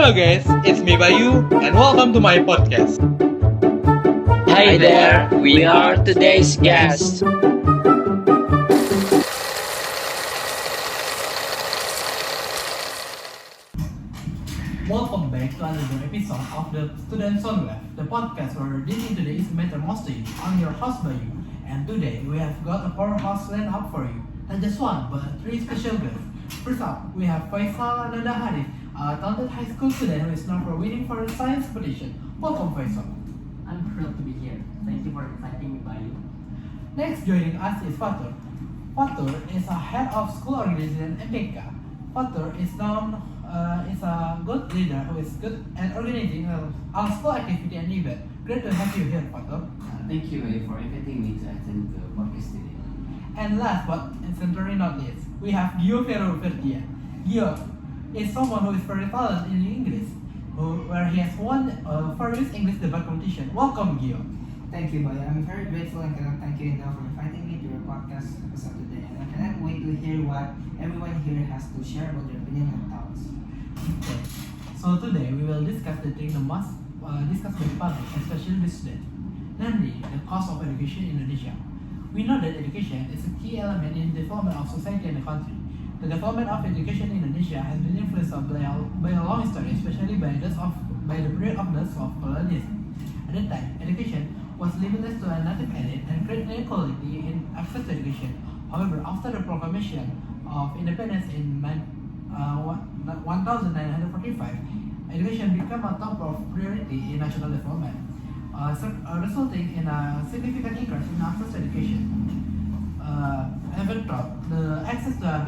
Hello guys, it's me Bayu and welcome to my podcast. Hi there, we are today's guests. Welcome back to another episode of the Student SOUNDWAVE, the podcast where digging today is matter most to you. I'm your host Bayu, and today we have got a powerhouse lineup for you. Not just one, but three special guests. First up, we have Faishal Ananda, a talented high school student who is known for winning for the science competition. Welcome, Faishal. I'm thrilled to be here. Thank you for inviting me, Bayu. Next joining us is Fathur. Fathur is a head of school organization in MPK. Fathur is known is a good leader who is good at organizing our school activity and event. Great to have you here, Fathur. Thank you for inviting me to attend the podcast today. And last but certainly not least, we have Giovero Ferdian. Gio is someone who is very talented in English, where he has won various English debate competition. Welcome, Gio. Thank you, Bayu. I'm very grateful and cannot thank you enough for inviting me to your podcast episode today. And I cannot wait to hear what everyone here has to share about their opinion and thoughts. Okay. So today we will discuss the thing the most discussed by the public, especially the student, namely the cost of education in Indonesia. We know that education is a key element in the development of society and the country. The development of education in Indonesia has been influenced by a long history, especially by the period of colonialism. At that time, education was limited to a native elite and great inequality in access to education. However, after the proclamation of independence in 1945, education became a top of priority in national development, resulting in a significant increase in access to education. Even though the access to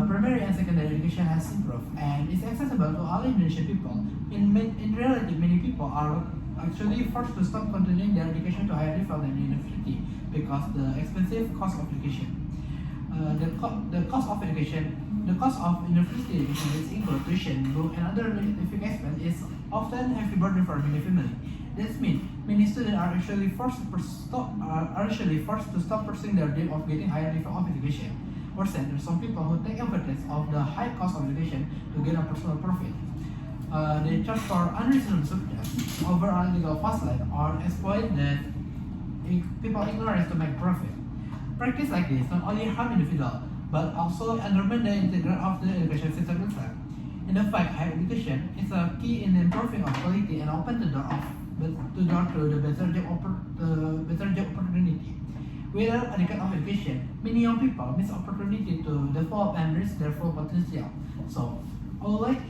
primary and secondary education has improved and is accessible to all Indonesian people, in reality, many people are actually forced to stop continuing their education to higher level than university because the expensive cost of education. The cost of university education is include tuition, book, and other living expense is often heavy burden for many families. This means many students are actually forced to stop pursuing their dream of getting higher level of education. Worse, there are some people who take advantage of the high cost of education to gain a personal profit. They charge for unreasonable subjects, over illegal facility, or exploit that people ignorance to make profit. Practice like this not only harm individuals, but also undermine the integrity of the education system itself. In fact, higher education is a key in improving of quality and open the door to the better job opportunity. Without adequate of education, many young people miss opportunity to develop and reach their full potential. So, I would like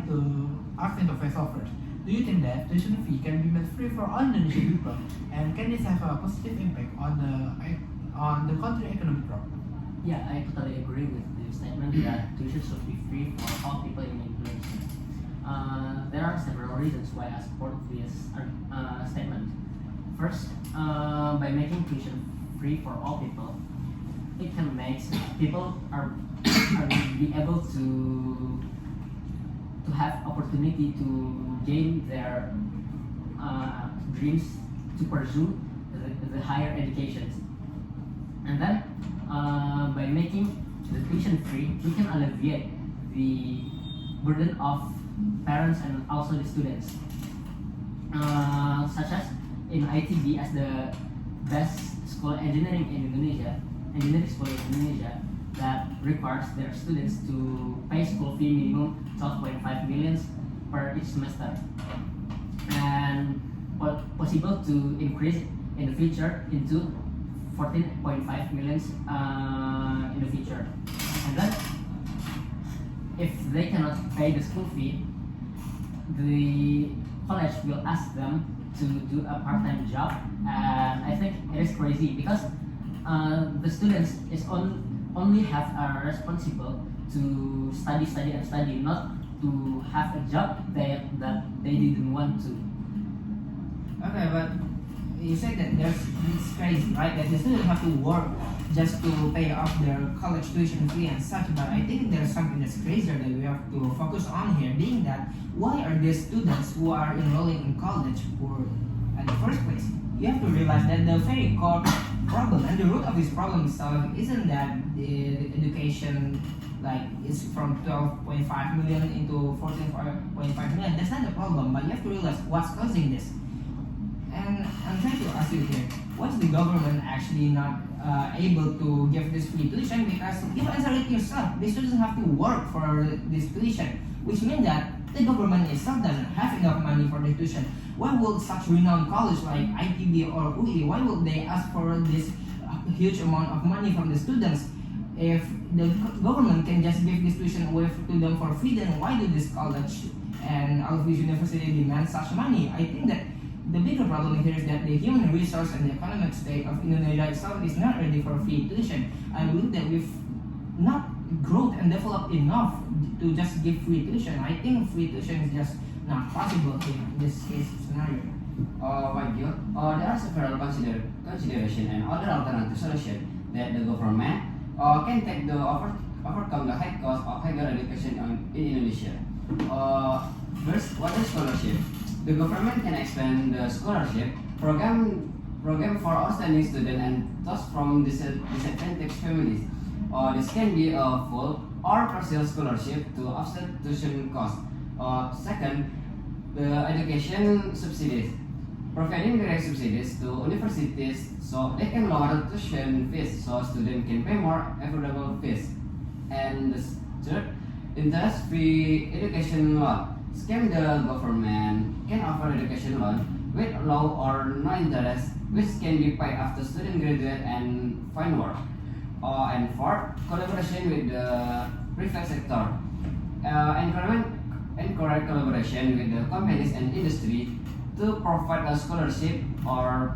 to ask into Faisal first. Do you think that tuition fee can be made free for all Indonesian people, and can this have a positive impact on the country economic growth? Yeah, I totally agree with the statement that tuition should be free for all people in Indonesia. There are several reasons why I support this statement. First, by making tuition free for all people, it can make people are be able to have opportunity to gain their dreams to pursue the higher education. And then by making the tuition free, we can alleviate the burden of parents and also the students, such as in ITB as the best school engineering school in Indonesia that requires their students to pay school fee minimum 12.5 million per each semester, and possible to increase in the future into 14.5 million in the future. And then, if they cannot pay the school fee, the college will ask them to do a part-time job, and I think it is crazy because the students only have a responsible to study, not to have a job that they didn't want to. Okay, but you said that it's crazy, right? That the students have to work just to pay off their college tuition fee and such. But I think there's something that's crazier that we have to focus on here, being that why are these students who are enrolling in college poor in the first place? You have to realize that the very core problem and the root of this problem itself isn't that the education like it's from 12.5 million into 14.5 million. That's not the problem, but you have to realize what's causing this. And I'm trying to ask you here, why is the government actually not able to give this free tuition? Because you answer it yourself. The students have to work for this tuition, which means that the government itself doesn't have enough money for the tuition. Why would such renowned college like ITB or UI, why would they ask for this huge amount of money from the students? If the government can just give this tuition away to them for free, then why do this college and all of these universities demand such money? I think that the bigger problem here is that the human resource and the economic state of Indonesia itself is not ready for free tuition. I believe that we've not grown and developed enough to just give free tuition. I think free tuition is just not possible here in this case scenario. Bayu, there are several consideration and other alternative solutions that the government can take to overcome the high cost of higher education in Indonesia. First, what is scholarship? The government can expand the scholarship program for outstanding students and those from disadvantaged families. This can be a full or partial scholarship to offset tuition costs. Second, the education subsidies. Providing direct subsidies to universities so they can lower tuition fees so students can pay more affordable fees. And the third, interest-free education loan. Scheme the government can offer education loan with low or no interest, which can be paid after student graduate and find work. And fourth, collaboration with the private sector. Encourage collaboration with the companies and industry to provide a scholarship or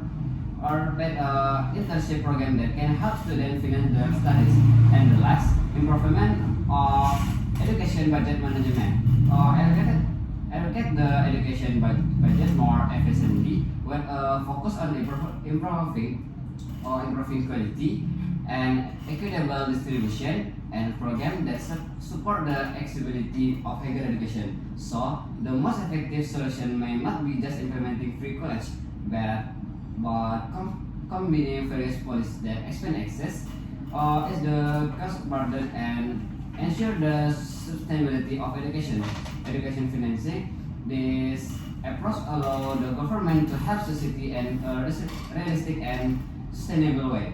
internship program that can help students finance their studies. And the last, improvement of education budget management. Allocate the education budget more efficiently with a focus on improving quality and equitable distribution and program that support the accessibility of higher education. So the most effective solution may not be just implementing free college, but combining various policies that expand access, is the cost burden and ensure the sustainability of education financing. This approach allows the government to help society in a realistic and sustainable way.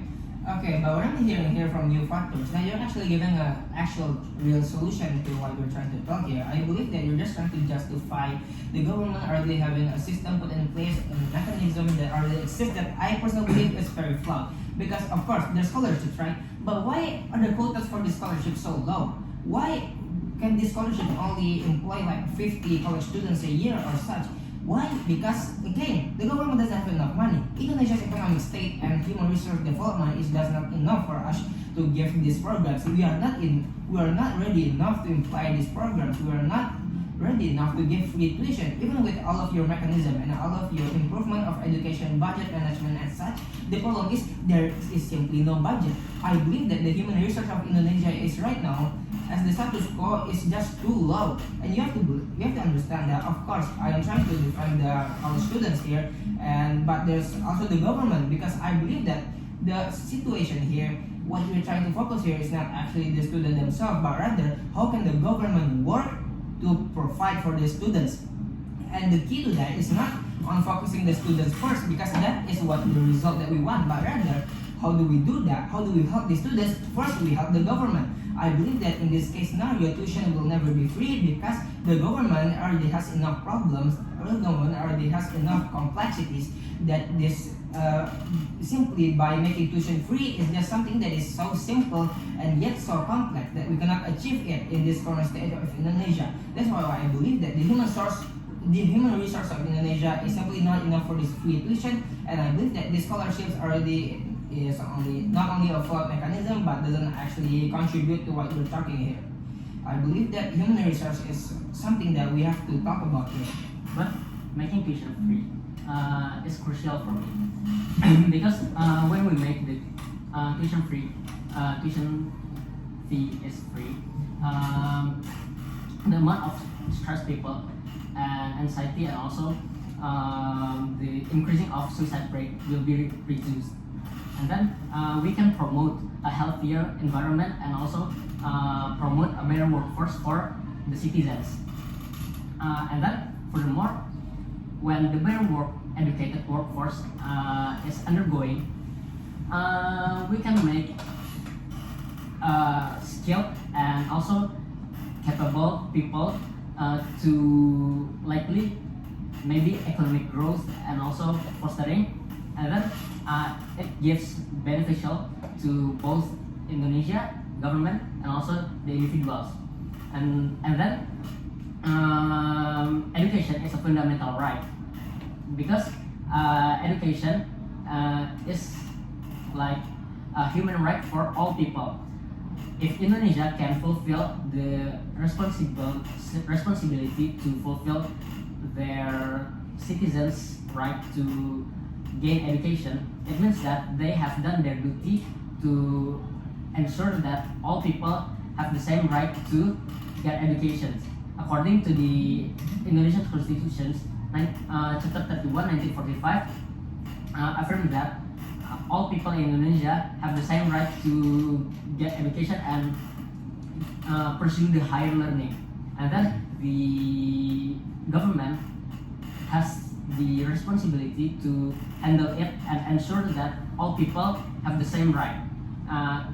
Okay, but what I'm hearing here from you factors, now you're actually giving an actual real solution to what we're trying to talk here. I believe that you're just trying to justify the government already having a system put in place, a mechanism that already exists that I personally believe is very flawed. Because of course, there's scholarships, right? But why are the quotas for the scholarships so low? Why can this scholarship only employ like 50 college students a year or such? Why? Because again, the government doesn't have enough money. Indonesia's economic state and human resource development is just not enough for us to give these programs. We are not ready enough to imply these programs. We are not ready enough to give free tuition, even with all of your mechanism and all of your improvement of education, budget management and such. The problem is there is simply no budget. I believe that the human resource of Indonesia is right now, as the status quo is just too low, and you have to understand that. Of course, I am trying to defend our students here, but there's also the government, because I believe that the situation here, what we're trying to focus here is not actually the student themselves, but rather how can the government work to provide for the students. And the key to that is not on focusing the students first, because that is what the result that we want, but rather how do we do that? How do we help the students? First, we help the government. I believe that in this case scenario, tuition will never be free because the government already has enough problems, or the government already has enough complexities that this simply by making tuition free is just something that is so simple and yet so complex that we cannot achieve it in this current state of Indonesia. That's why I believe that the human resource of Indonesia is simply not enough for this free tuition, and I believe that the scholarships already is not only a flawed mechanism but doesn't actually contribute to what we're talking here. I believe that human resource is something that we have to talk about here. But making tuition free is crucial for me because when we make the tuition fee is free, the amount of stress people and anxiety and also the increasing of suicide rate will be reduced. and then we can promote a healthier environment and also promote a better workforce for the citizens. And then furthermore, when the better educated workforce is undergoing, we can make skilled and also capable people to likely maybe economic growth and also fostering, and then it gives beneficial to both Indonesia government and also the individuals, and then education is a fundamental right, because education is like a human right for all people. If Indonesia can fulfill the responsibility to fulfill their citizens' right to gain education, it means that they have done their duty to ensure that all people have the same right to get education. According to the Indonesian Constitution, Chapter 31, 1945, affirmed that all people in Indonesia have the same right to get education and pursue the higher learning, and then the government has the responsibility to handle it and ensure that all people have the same right.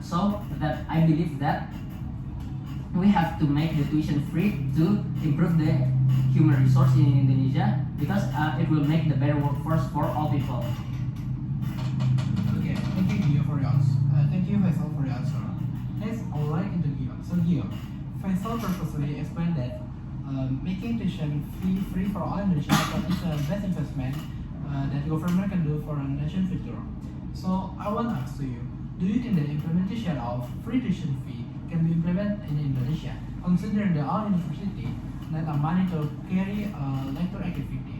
So that I believe that we have to make the tuition free to improve the human resource in Indonesia, because it will make the better workforce for all people. Okay, thank you Gio for your answer. Thank you Faisal for your answer. Next, I would like to Gio. So Gio, Faisal purposely explained that making tuition free for all Indonesian people is the best investment that the government can do for a nation's future. So I want to ask to you, do you think the implementation of free tuition fee can be implemented in Indonesia, considering the all university that are money to carry a lecture activity?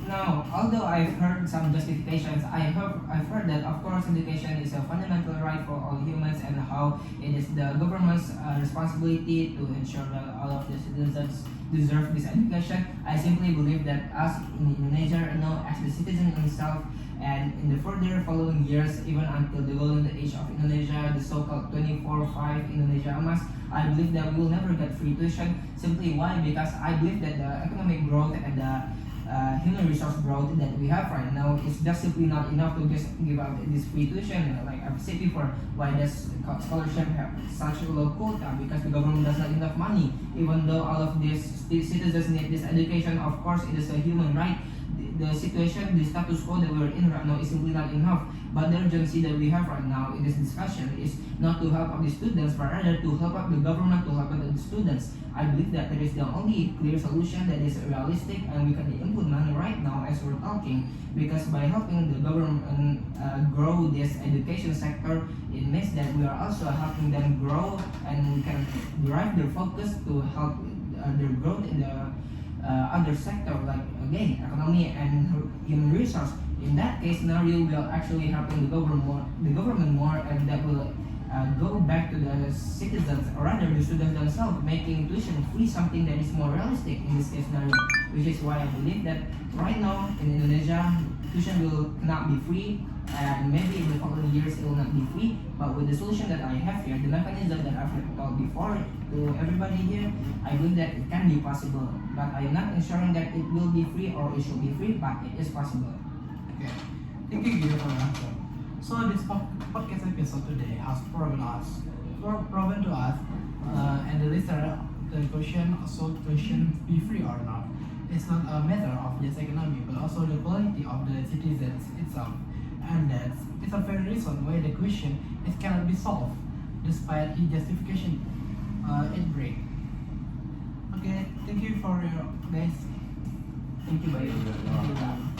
No, although I've heard some justifications, I've heard that of course education is a fundamental right for all humans, and how it is the government's responsibility to ensure that all of the citizens deserve this education. I simply believe that us in Indonesia, as the citizen himself, and in the further following years, even until the golden age of Indonesia, the so-called 24/5 Indonesia Emas, I believe that we will never get free tuition. Simply why? Because I believe that the economic growth and the human resource growth that we have right now is just simply not enough to just give out this free tuition. Like I've said before, why does scholarship have such a low quota? Because the government does not have enough money. Even though all of these citizens need this education, of course it is a human right. The situation, the status quo that we're in right now is simply not enough. But the urgency that we have right now in this discussion is not to help out the students, but rather to help out the government to help out the students. I believe that there is the only clear solution that is realistic and we can implement right now as we're talking. Because by helping the government grow this education sector, it means that we are also helping them grow, and we can drive their focus to help their growth in the other sector, like again economy and human resource. In that case scenario, we are actually helping the government more, and that will go back to the citizens, or rather the students themselves, making tuition free something that is more realistic in this case scenario. Which is why I believe that right now in Indonesia, tuition will not be free, and maybe in the following years it will not be free. But with the solution that I have here, the mechanism that I've told before to everybody here, I believe that it can be possible. But I am not ensuring that it will be free or it should be free, but it is possible. Okay, thank you Gio for your answer. So this podcast episode today has proven to us, and the listener, the question, so tuition be free or not, it's not a matter of just economy, but also the quality of the citizens itself. And that's a very reason why the question it cannot be solved, despite its justification it brings. Okay, thank you for your guys. Thank you, Bayu. Thank you.